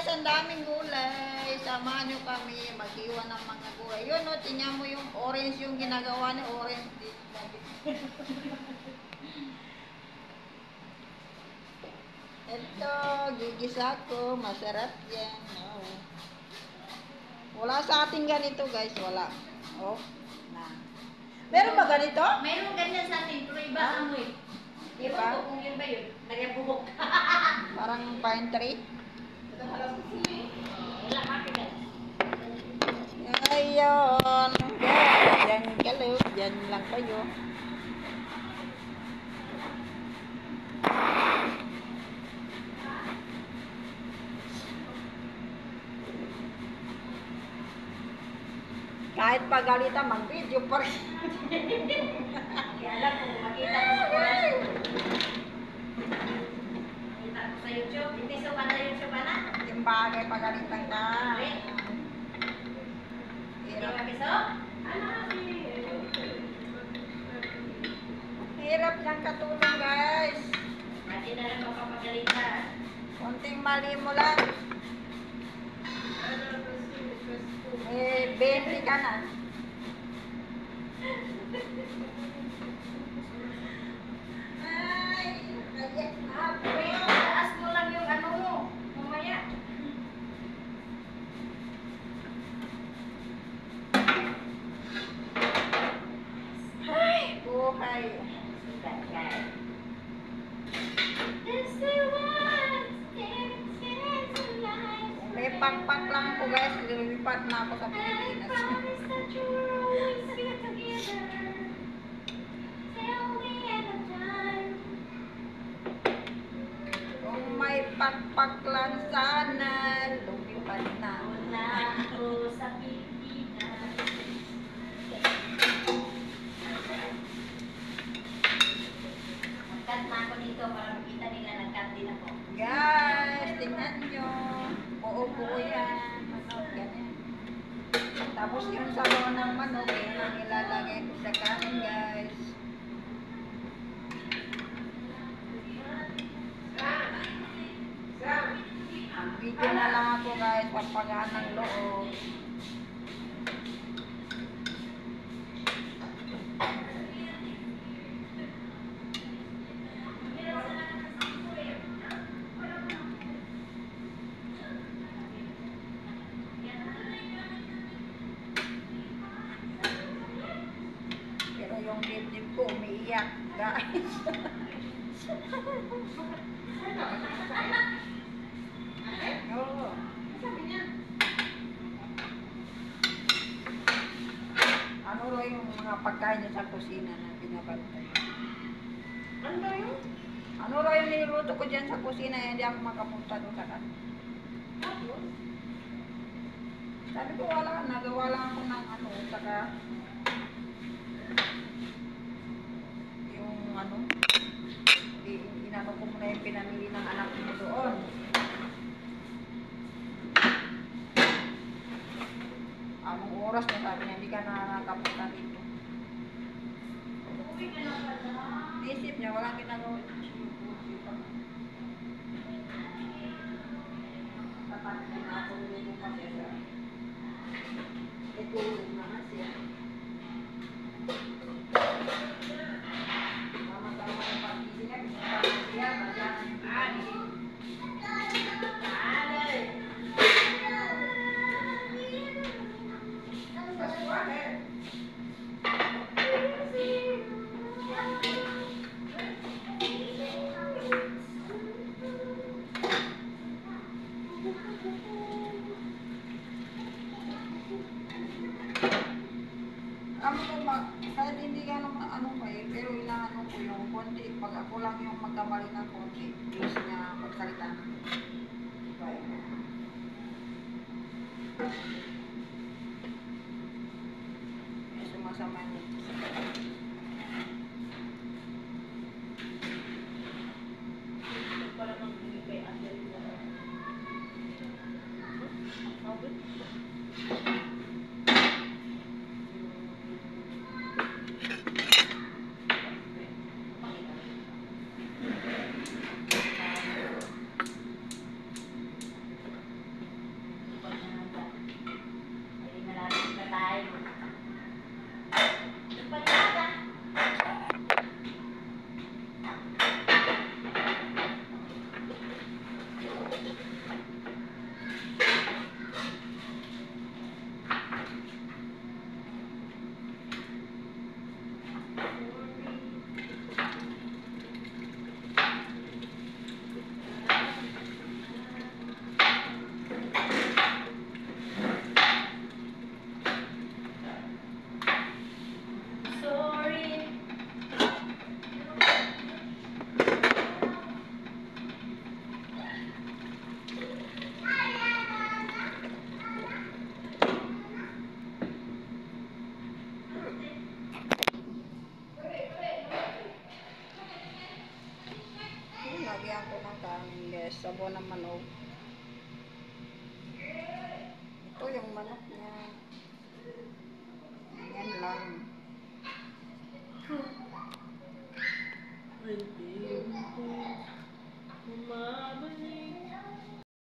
guys, ang daming gulay. Samahan nyo kami mag-iwan ng mga gulay. Yun o, tingnan mo yung orange yung ginagawa ni orange. Ito, gigisa ko. Masarap yan. Oh. Wala sa ating ganito guys, wala. Oh, na. Meron ba ganito? Mayroon ganyan sa atin, pero iba ang amoy. Iba? Iba ko kung yun ba yun. Nagyabuhok. Parang pine tree. Wala makita. Ayun. Diyan kayo. Diyan lang kayo. Kahit pagalitan, mag-video pa rin. Kaya lang kung makita ko sa oras. Makita ko sa YouTube. Hindi sa banda YouTube na. Yung bagay, pagalitan ka. Hirap. Hirap niyang katulong guys. Hindi na lang makapagalitan. Konting mali mo lang. 20 ka na. Ay, Taas mo lang yung ano mo. Mamaya. ay, buhay. May pakpak lang po guys, lilipat na ako sa Pilipinas. Kung may pakpak lang sana, lumipad na. Wala ako sa Pilipinas. Nag-cut na ako dito para makita nila nag-cut din ako. Guys, tingnan nyo. Buo-buo yan. Manok, ganyan. Tapos yung sabaw ng manok, yun ang ilalagay ko sa kanin guys. Video na lang ako guys, papagaan ng loob. Pero yung dibdib ko umiiyak guys. Oo. Ano ro yung mga pagkain niya sa kusina na binabantay? Ano yun? Ano ro yung niluluto ko dyan sa kusina, hindi ako makapunta doon sa kan. Sabi ko wala, nagawa lang ako ng ano, saka yung ano, inano ko muna yung pinamili ng anak mo doon. Anong oras na sabi niya, hindi ka na nakapunta dito. Uwi ka na pala. Isip niya, walang ginagawa. Tapat na ako rin yung kasi sa itulog na nga siya. Tama-tama yung pag-isip niya, pinatama siya, balaan yung pinamili. Kahit hindi ka naman ano pa eh, pero inaano ko yung konti, pag ako lang yung magkamali ng konti, please niya magsalita na. May sumasama niya. Para magbibigay ate rin na. ko ng manok. Ito yung manok niya. Yan lang.